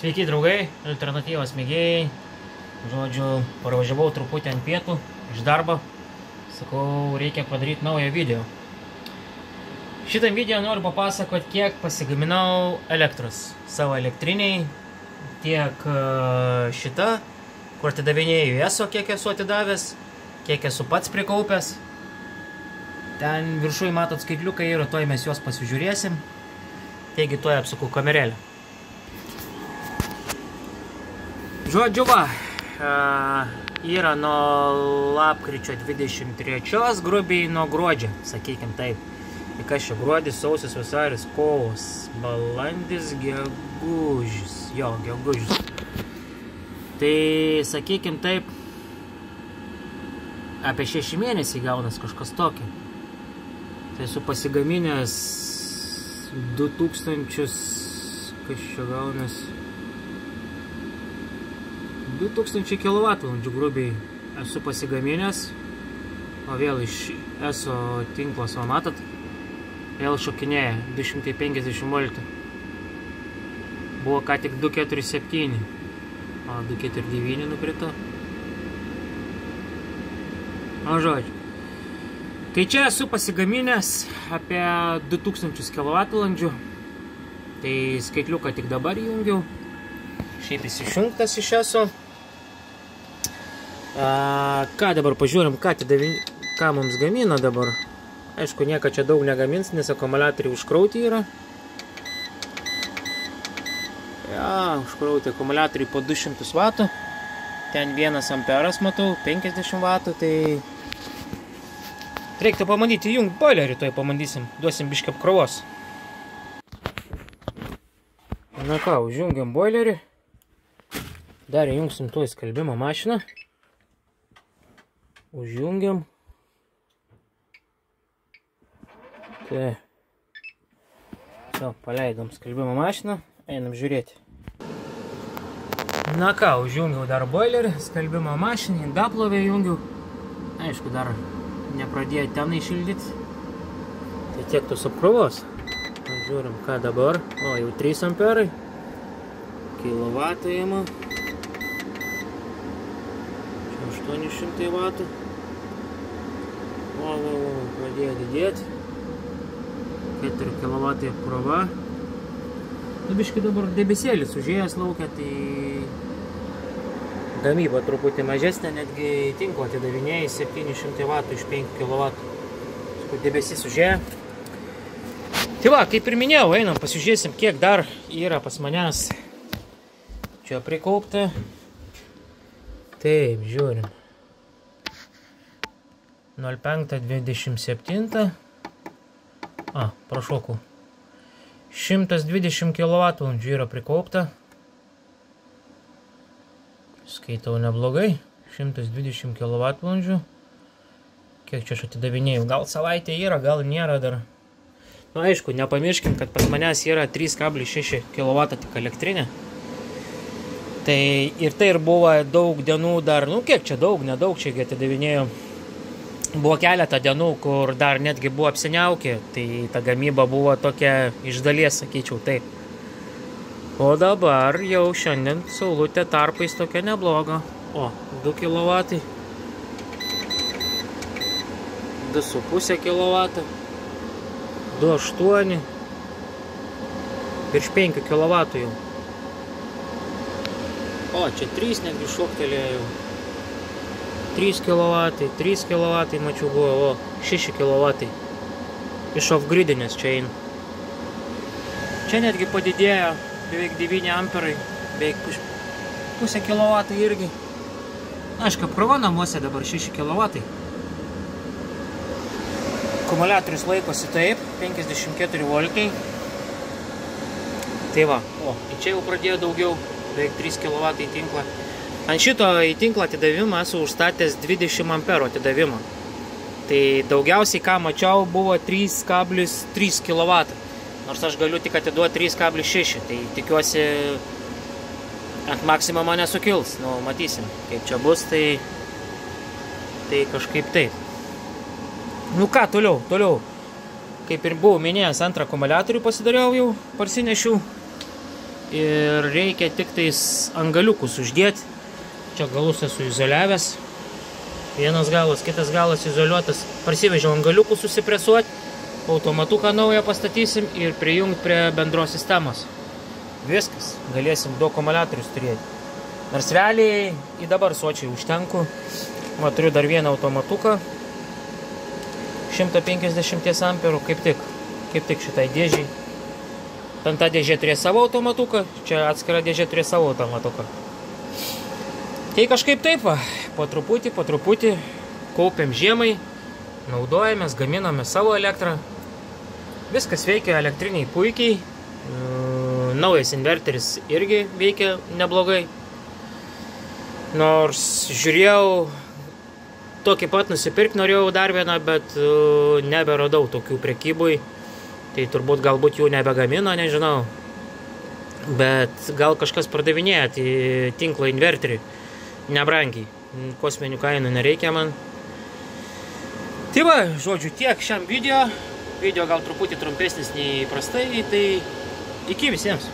Sveiki draugai, alternatyvos mėgėjai. Žodžiu, parvažiavau truputį ant pietų iš darbo. Sakau, reikia padaryti naują video. Šitam video noriu papasakoti, kiek pasigaminau elektros savo elektriniai. Tiek šita, kur atidavinėjau eso, kiek esu atidavęs, kiek esu pats prikaupęs. Ten viršui matot skaitliukai ir toj mes juos pasižiūrėsim. Taigi toj apsukau kamerėlę. Žodžiu, va, yra nuo lapkričio 23 grubiai nuo gruodžio, sakykim taip. Tai kas čia gruodis, sausis, vasaris, kovas, balandis, gegužis. Jo, gegužis. Tai, sakykim taip, apie 6 mėnesį gaunas kažkas tokio. Tai esu pasigaminęs 2000, kas čia gaunas, 2000 kWh grubiai esu pasigaminęs, o vėl iš eso tinklos, o matot, vėl šokinėja 250 V. Buvo ką tik 247, o 249 nukrito. O žodžiu, tai čia esu pasigaminęs apie 2000 kWh, tai skaitliuką tik dabar jungiau, šiaip jis išjungtas iš eso. Ką dabar pažiūrim, ką mums gamina dabar. Aišku, nieko čia daug negamins, nes akumuliatoriai užkrauti yra. Ja, užkrauti akumuliatoriai po 200 W. Ten 1 amperas matau, 50 W, tai reiktų pamandyti įjungti boilerį, toj pamandysim, duosim biškį apkrovos. Na ką, užjungiam boilerį. Dar įjungsim tuoj skalbimo mašiną. Užjungiam. Tai. Jau, paleidom skalbimo mašiną. Einam žiūrėti. Na ką, užjungiau dar boilerį, skalbimo mašiną, indaplovę jungiau. Aišku, dar nepradėjo tenai šildyti. Tai tiek tos apkrovos. Žiūrim, ką dabar. O, jau 3 amperai. Kilovatai ima. 800 W. O, pradėjo didėti. 4 kW apkrova. Biškai dabar debesėlis užėjęs laukia, tai gamyba truputį mažesnė, netgi tinklo atidavinėjai 700 W iš 5 kW. Debesys užėję. Tai va, kaip ir minėjau, einam pasižiūrėsim, kiek dar yra pas manęs čia prikaupta. Taip, žiūrim. 05.27. Prašokau. 120 kWh yra prikaupta. Skaitau neblogai. 120 kWh. Kiek čia aš atidavinėjau? Gal savaitė yra, gal nėra dar. Nu, aišku, nepamirškim, kad pas manęs yra 3,6 kW tik elektrinė. Tai ir tai ir buvo daug dienų dar, nu kiek čia daug, nedaug čia atidavinėjau. Buvo keletą dienų, kur dar netgi buvo apsiniaukė, tai ta gamyba buvo tokia iš dalies, sakyčiau, taip. O dabar jau šiandien saulutė tarpais tokia nebloga. O, 2 kW, 2,5 kW, 2,8, virš 5 kW jau. O, čia 3 netgi šoktelėjau. 3 kW, 3 kW mačiau buvo, o 6 kW. Iš off-gridinės čia eina. Čia netgi padidėjo beveik 9 amperai, beveik pusę kW irgi. Aišku, apkrova namuose dabar 6 kW. Akumuliatorius laikosi taip, 54 V. Tai va, o, čia jau pradėjo daugiau, beveik 3 kW į tinklą. Ant šito į tinklą atidavimą esu užstatęs 20 amperų atidavimą. Tai daugiausiai, ką mačiau, buvo 3,3 kW. Nors aš galiu tik atiduoti 3,6. Tai tikiuosi ant maksimumo nesukils. Nu, matysim, kaip čia bus, tai kažkaip taip. Nu ką, toliau. Kaip ir buvau minėjęs, antrą akumuliatorių pasidariau jau, parsinešiau. ir reikia tik tais angaliukus uždėti. Čia galus esu izoliavęs. Vienas galas, kitas galas izoliuotas. Parsivežiau angaliukus susipresuoti. Automatuką naują pastatysim ir prijungti prie bendros sistemos. Viskas. Galėsim 2 akumuliatorius turėti. Nors realiai į dabar sočiai užtenku. Va, turiu dar vieną automatuką. 150 amperų, kaip tik šitai dėžiai. Ten ta dėžė turės savo automatuką, čia atskira dėžė turės savo automatuką. Tai kažkaip taip, va, po truputį kaupiam žiemai, naudojamės, gaminame savo elektrą. Viskas veikia elektriniai puikiai. Naujas inverteris irgi veikia neblogai. Nors žiūrėjau, tokį pat nusipirkti norėjau dar vieną, bet neberadau tokių prekybui. Tai turbūt galbūt jų nebegamino, nežinau. Bet gal kažkas pardavinėja tai tinklo inverterį. Nebrangiai. Kosminių kainų nereikia man. Tai va, žodžiu, tiek šiam video. Video gal truputį trumpesnis nei įprastai. Tai iki visiems.